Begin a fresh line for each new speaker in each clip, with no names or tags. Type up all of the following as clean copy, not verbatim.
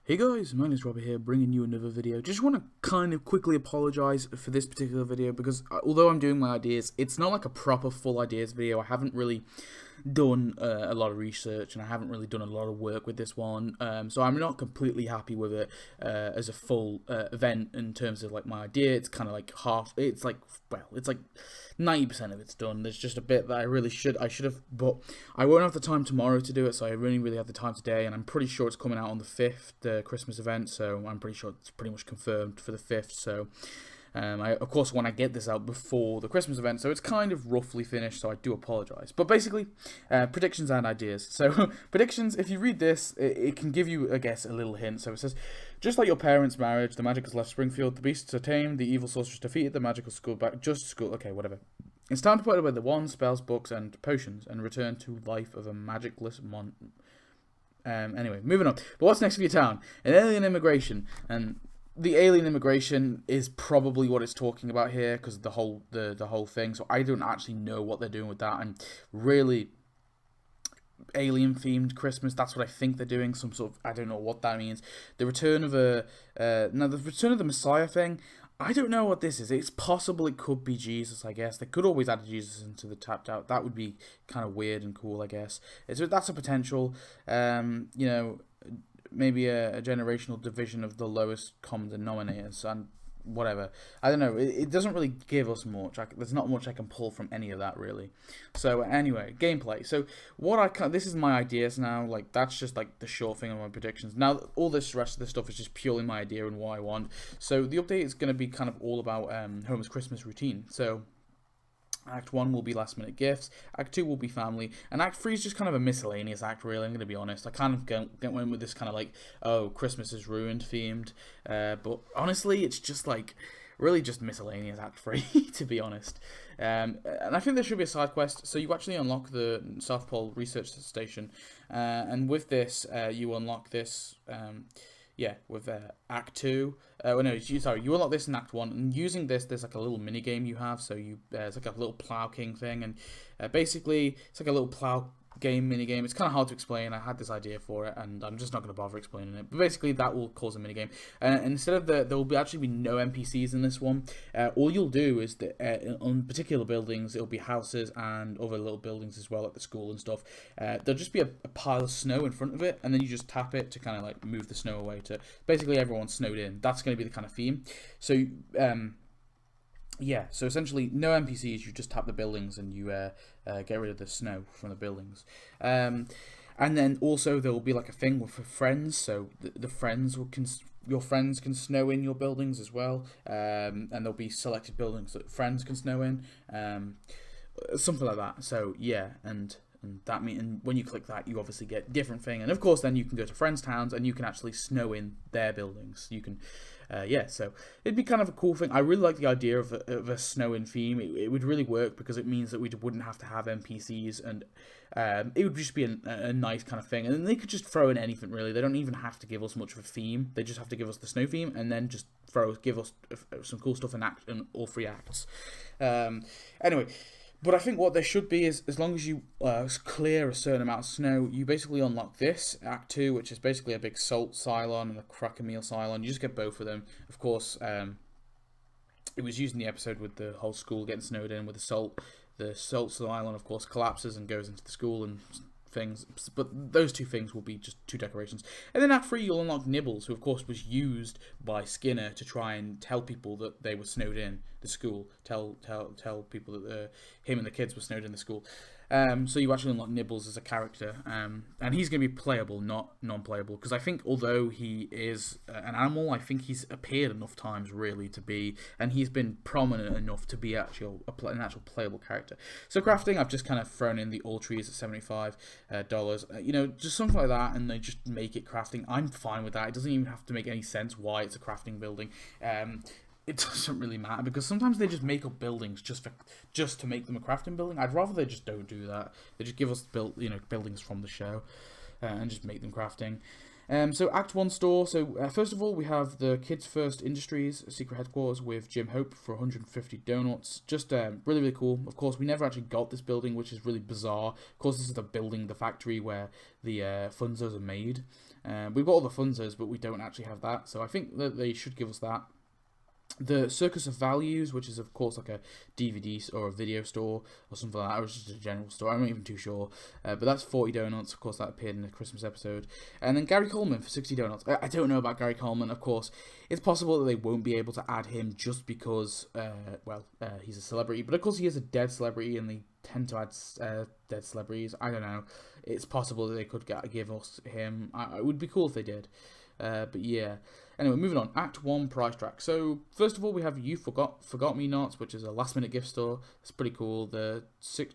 Hey guys, Magnus here, bringing you another video. Just want to kind of quickly apologise for this particular video because although I'm doing my ideas, it's not like a proper full ideas video. I haven't really done a lot of research and I haven't really done a lot of work with this one, so I'm not completely happy with it as a full event in terms of like my idea. It's kind of like half. It's like, well, it's like 90% of it's done. There's just a bit that I should have, but I won't have the time tomorrow to do it, so I only really have the time today, and I'm pretty sure it's coming out on the 5th, the Christmas event, so I'm pretty sure it's pretty much confirmed for the 5th, so I, of course, want to get this out before the Christmas event, so it's kind of roughly finished, so I do apologise. But basically, predictions and ideas. So, predictions, if you read this, it can give you, I guess, a little hint. So it says, just like your parents' marriage, the magic has left Springfield, the beasts are tamed, the evil sorceress defeated, the magical school back, just school, okay, whatever. It's time to put away the wands, spells, books, and potions, and return to life of a magicless anyway, moving on. But what's next for your town? An alien immigration, and the alien immigration is probably what it's talking about here because the whole thing. So I don't actually know what they're doing with that, and really alien themed Christmas. That's what I think they're doing. Some sort of, I don't know what that means. The return of the return of the Messiah thing. I don't know what this is. It's possible it could be Jesus, I guess. They could always add Jesus into the tapped out. That would be kind of weird and cool, I guess. That's a potential. Maybe a generational division of the lowest common denominators and whatever. I don't know. It doesn't really give us much. There's not much I can pull from any of that really. So anyway, gameplay. So this is my ideas now. Like that's just like the short thing of my predictions. Now all this rest of the stuff is just purely my idea and what I want. So the update is going to be kind of all about Homer's Christmas routine. So Act 1 will be last minute gifts, Act 2 will be family, and Act 3 is just kind of a miscellaneous act really, I'm going to be honest. I kind of went with this kind of like, oh, Christmas is ruined themed, but honestly it's just like, really just miscellaneous Act 3, to be honest. And I think there should be a side quest, so you actually unlock the South Pole Research Station, and with this, you unlock this, with Act 2. You unlock this in Act 1, and using this, there's like a little mini game you have. So it's like a little Plow King thing, and basically it's like a little Plow game mini game. It's kind of hard to explain. I had this idea for it, and I'm just not going to bother explaining it. But basically, that will cause a mini game. And instead of there will actually be no NPCs in this one. All you'll do is that on particular buildings, it'll be houses and other little buildings as well, like the school and stuff. There'll just be a pile of snow in front of it, and then you just tap it to kind of like move the snow away. To basically everyone's snowed in. That's going to be the kind of theme. So so essentially no NPCs, you just tap the buildings and you get rid of the snow from the buildings. And then also there will be like a thing for friends, so the friends your friends can snow in your buildings as well, and there'll be selected buildings that friends can snow in, something like that. So yeah, and that mean when you click that, you obviously get different thing, and of course then you can go to friends' towns and you can actually snow in their buildings. You can, so it'd be kind of a cool thing. I really like the idea of a snow-in theme. It would really work because it means that we wouldn't have to have NPCs, and it would just be a nice kind of thing. And then they could just throw in anything really. They don't even have to give us much of a theme. They just have to give us the snow theme, and then just give us some cool stuff in all 3 acts. Anyway. But I think what there should be is, as long as you clear a certain amount of snow, you basically unlock this, Act 2, which is basically a big salt Cylon and a cracker meal Cylon. You just get both of them. Of course, it was used in the episode with the whole school getting snowed in with the salt. The salt Cylon, of course, collapses and goes into the school and things, but those 2 things will be just 2 decorations. And then Act 3, you'll unlock Nibbles, who of course was used by Skinner to try and tell people that they were snowed in the school, tell people that him and the kids were snowed in the school. So you actually unlock Nibbles as a character, and he's going to be playable, not non-playable, because I think although he is an animal, I think he's appeared enough times really to be, and he's been prominent enough to be an actual playable character. So crafting, I've just kind of thrown in the all trees at $75, just something like that, and they just make it crafting. I'm fine with that. It doesn't even have to make any sense why it's a crafting building. It doesn't really matter, because sometimes they just make up buildings just to make them a crafting building. I'd rather they just don't do that. They just give us buildings from the show, and just make them crafting. So Act 1 store. So first of all, we have the Kids First Industries secret headquarters with Jim Hope for 150 donuts. Just really, really cool. Of course, we never actually got this building, which is really bizarre. Of course, this is the factory where the Funzos are made. We've got all the funzos, but we don't actually have that. So I think that they should give us that. The Circus of Values, which is of course like a DVD or a video store or something like that, or just a general store, I'm not even too sure, but that's 40 donuts. Of course that appeared in the Christmas episode. And then Gary Coleman for 60 donuts. I don't know about Gary Coleman. Of course it's possible that they won't be able to add him just because he's a celebrity, but of course he is a dead celebrity and they tend to add dead celebrities. I don't know, it's possible that they could give us him. It would be cool if they did. But yeah. Anyway, moving on. Act 1 price track. So, first of all, we have You Forgot Me Not, which is a last-minute gift store. It's pretty cool. The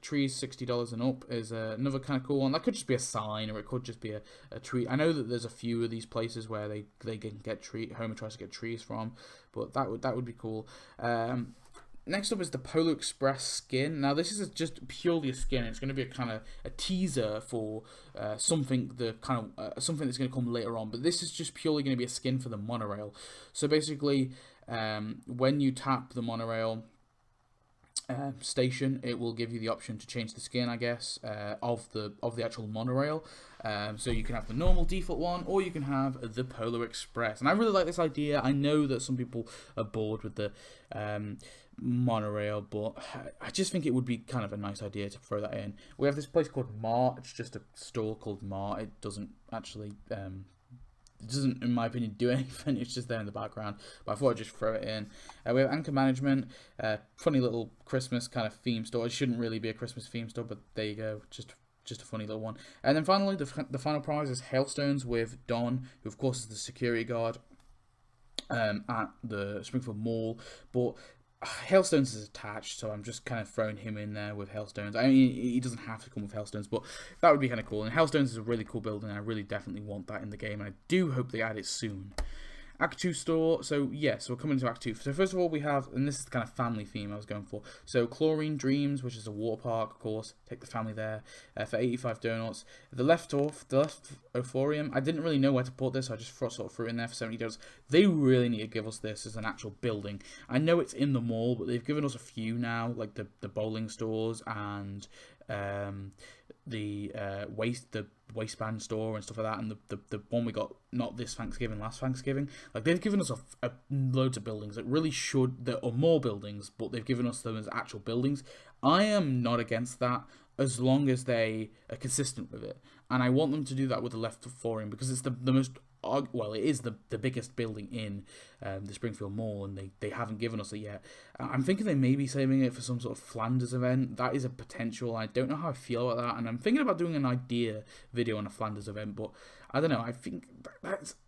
trees, $60 and up, is another kind of cool one. That could just be a sign, or it could just be a tree. I know that there's a few of these places where they can get Homer tries to get trees from, but that would be cool. Next up is the Polar Express skin. Now this is just purely a skin. It's going to be a kind of a teaser for something that's going to come later on. But this is just purely going to be a skin for the monorail. So basically, when you tap the monorail station, it will give you the option to change the skin, I guess, of the actual monorail. So you can have the normal default one, or you can have the Polar Express. And I really like this idea. I know that some people are bored with the monorail, but I just think it would be kind of a nice idea to throw that in. We have this place called Mart. It's just a store called Mart. It doesn't actually it doesn't, in my opinion, do anything. It's just there in the background, but I thought I'd just throw it in. We have Anchor Management, funny little Christmas kind of theme store. It shouldn't really be a Christmas theme store, but there you go, just a funny little one. And then finally, the final prize is Hailstones with Don, who of course is the security guard at the Springfield Mall, but Hailstones is attached, so I'm just kind of throwing him in there with Hailstones. I mean, he doesn't have to come with Hailstones, but that would be kind of cool. And Hailstones is a really cool building, and I really definitely want that in the game, and I do hope they add it soon. Act 2 store. So yeah, so we're coming into Act 2. So first of all, we have, and this is the kind of family theme I was going for. So Chlorine Dreams, which is a water park, of course. Take the family there for 85 donuts. The left Euphorium. I didn't really know where to put this, so I just sort of threw it in there for 70 dollars. They really need to give us this as an actual building. I know it's in the mall, but they've given us a few now, like the bowling stores and the waistband store and stuff like that, and the one we got not this Thanksgiving, last Thanksgiving. Like, they've given us a loads of buildings that really should, there are more buildings, but they've given us them as actual buildings. I am not against that as long as they are consistent with it, and I want them to do that with the left forum because it's the most, well, it is the biggest building in the Springfield Mall, and they haven't given us it yet. I'm thinking they may be saving it for some sort of Flanders event. That is a potential. I don't know how I feel about that, and I'm thinking about doing an idea video on a Flanders event, but I don't know. I think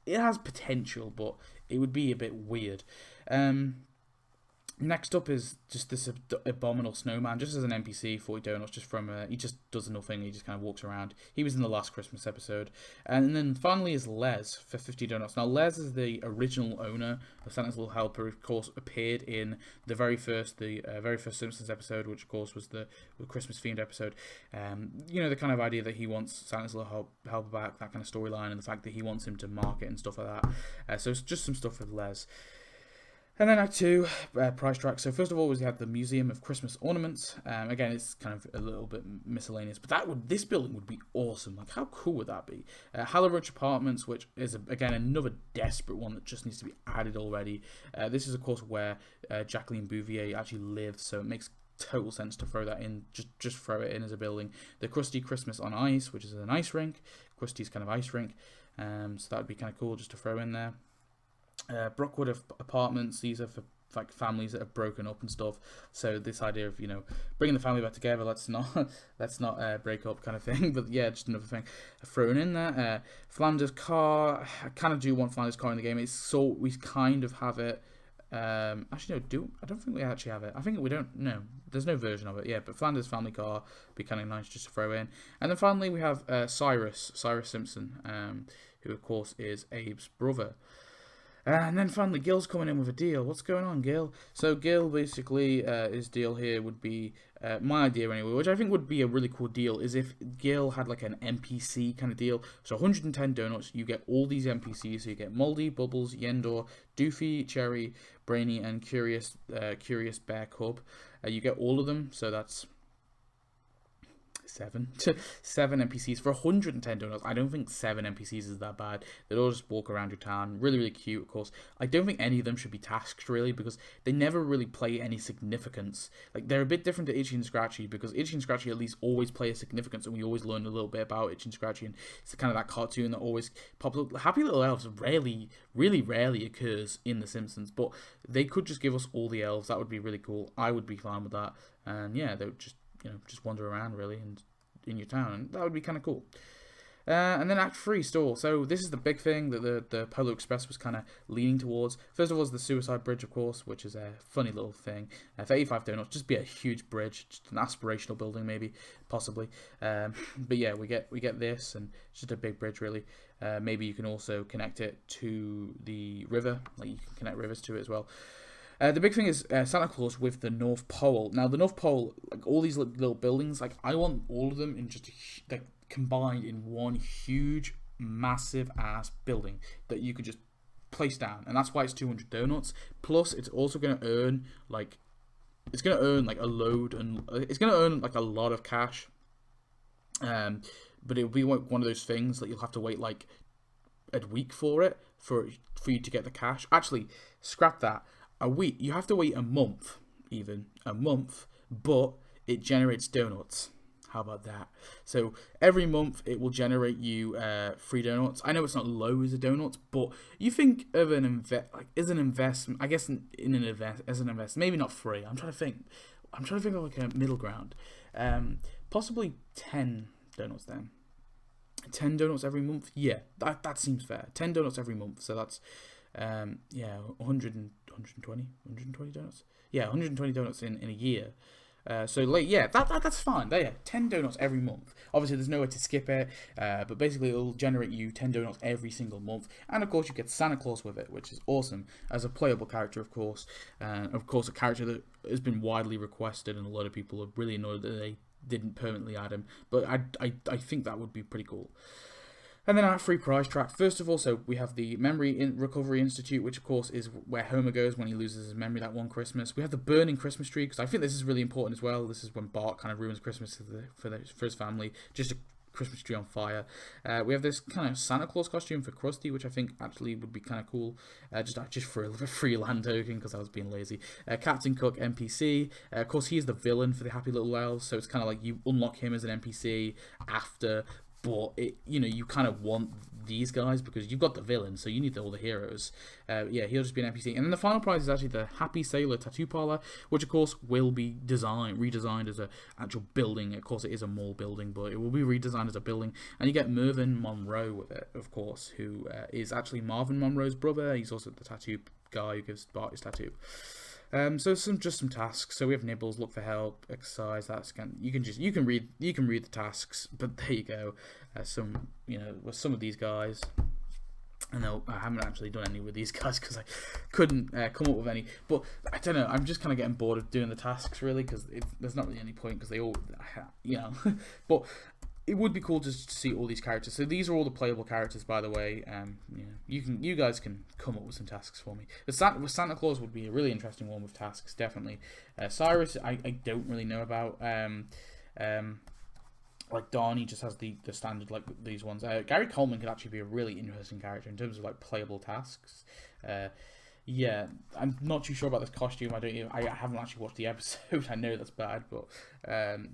it has potential, but it would be a bit weird. Next up is just this abominable snowman, just as an NPC, 40 donuts, just from, he just does nothing, he just kind of walks around. He was in the last Christmas episode. And then finally is Les for 50 donuts. Now, Les is the original owner of Santa's Little Helper, who of course appeared in the very first Simpsons episode, which of course was the Christmas-themed episode. You know, the kind of idea that he wants Santa's Little Helper back, that kind of storyline, and the fact that he wants him to market and stuff like that. So it's just some stuff with Les. And then Act 2, price track. So first of all, we had the Museum of Christmas Ornaments. Again, it's kind of a little bit miscellaneous, but this building would be awesome. Like, how cool would that be? Halleridge Apartments, which is again another desperate one that just needs to be added already. This is of course where Jacqueline Bouvier actually lives, so it makes total sense to throw that in. Just throw it in as a building. The Krusty Christmas on Ice, which is an ice rink. Krusty's kind of ice rink. So that would be kind of cool just to throw in there. Brookwood Apartments, these are for like families that have broken up and stuff, so this idea of, you know, bringing the family back together, let's not break up kind of thing. But yeah, just another thing thrown in there. Flanders car, I kind of do want Flanders car in the game. It's so we kind of have it. Actually no, I don't think we actually have it. I think we don't. No, there's no version of it. Yeah, but Flanders family car be kind of nice just to throw in. And then finally we have Cyrus Simpson, who of course is Abe's brother. And then finally, Gil's coming in with a deal. What's going on, Gil? So Gil, basically, his deal here would be, my idea anyway, which I think would be a really cool deal, is if Gil had like an NPC kind of deal. So 110 donuts, you get all these NPCs. So you get Moldy, Bubbles, Yendor, Doofy, Cherry, Brainy, and Curious Bear Cub. You get all of them, so that's seven 7 NPCs for 110 donuts. I don't think 7 NPCs is that bad. They'll all just walk around your town, really cute. Of course, I don't think any of them should be tasked really, because they never really play any significance. Like, they're a bit different to Itchy and Scratchy, because Itchy and Scratchy at least always play a significance, and we always learn a little bit about Itchy and Scratchy, and it's kind of that cartoon that always pops up. Happy Little Elves really rarely occurs in The Simpsons, but they could just give us all the elves. That would be really cool. I would be fine with that. And yeah, they would just, just wander around really and in your town, and that would be kind of cool. And then Act 3 store. So this is the big thing that the Polar Express was kind of leaning towards. First of all is the Suicide Bridge, of course, which is a funny little thing. For 85 donuts, just be a huge bridge, just an aspirational building maybe, possibly. But yeah, we get this, and it's just a big bridge really. Maybe you can also connect it to the river, like you can connect rivers to it as well. The big thing is Santa Claus with the North Pole. Now, the North Pole, like all these little buildings, like I want all of them in just like combined in one huge, massive ass building that you could just place down, and that's why it's 200 donuts. Plus, it's also going to earn like a load, and it's going to earn like a lot of cash. But it'll be one of those things that you'll have to wait like a week for you to get the cash. Actually, scrap that. A week, you have to wait a month, but it generates donuts. How about that? So every month it will generate you 3 donuts. I know it's not low as a donuts, but you think of an investment. I guess as an investment, maybe not free. I'm trying to think of like a middle ground. Possibly 10 donuts then. 10 donuts every month. Yeah, that seems fair. 10 donuts every month. So that's 120 donuts. Yeah, 120 donuts in a year. So like, yeah, that's fine. Yeah, 10 donuts every month. Obviously, there's no way to skip it, but basically it'll generate you 10 donuts every single month. And of course, you get Santa Claus with it, which is awesome as a playable character, of course. Of course, a character that has been widely requested, and a lot of people are really annoyed that they didn't permanently add him. But I think that would be pretty cool. And then our free prize track. First of all, so we have the Memory Recovery Institute, which of course is where Homer goes when he loses his memory that one Christmas. We have the Burning Christmas Tree, because I think this is really important as well. This is when Bart kind of ruins Christmas for his family. Just a Christmas tree on fire. We have this kind of Santa Claus costume for Krusty, which I think actually would be kind of cool. Just for a little bit of free land token, because I was being lazy. Captain Cook NPC. Of course, he is the villain for the Happy Little Elves, so it's kind of like you unlock him as an NPC after. But you kind of want these guys because you've got the villain, so you need all the heroes. Yeah, he'll just be an NPC. And then the final prize is actually the Happy Sailor Tattoo Parlor, which of course will be redesigned as an actual building. Of course, it is a mall building, but it will be redesigned as a building. And you get Mervyn Monroe with it, of course, who is actually Marvin Monroe's brother. He's also the tattoo guy who gives Bart his tattoo. So some tasks. So we have Nibbles, look for help, exercise. You can read the tasks. But there you go. With some of these guys. I know I haven't actually done any with these guys because I couldn't come up with any. But I don't know. I'm just kind of getting bored of doing the tasks really, because there's not really any point, because they all, But it would be cool just to see all these characters. So these are all the playable characters, by the way. You guys can come up with some tasks for me. With Santa Claus would be a really interesting one with tasks, definitely. Cyrus, I don't really know about. Like Donnie just has the standard, like these ones. Gary Coleman could actually be a really interesting character in terms of like playable tasks. Yeah, I'm not too sure about this costume. I haven't actually watched the episode. I know that's bad, but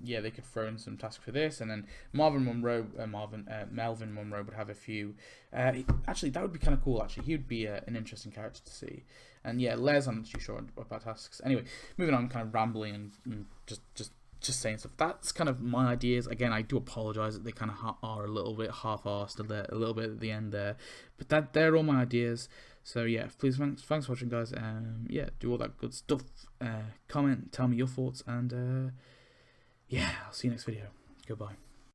yeah, they could throw in some tasks for this, and then Melvin Monroe would have a few. Actually, that would be kind of cool. Actually, he would be an interesting character to see. And yeah, Les, I'm not too sure about tasks. Anyway, moving on, kind of rambling and just saying stuff. That's kind of my ideas. Again, I do apologise that they kind of are a little bit half-arsed a little bit at the end there, but they're all my ideas. So yeah, please thanks for watching, guys. Yeah, do all that good stuff. Comment, tell me your thoughts, and yeah, I'll see you next video. Goodbye.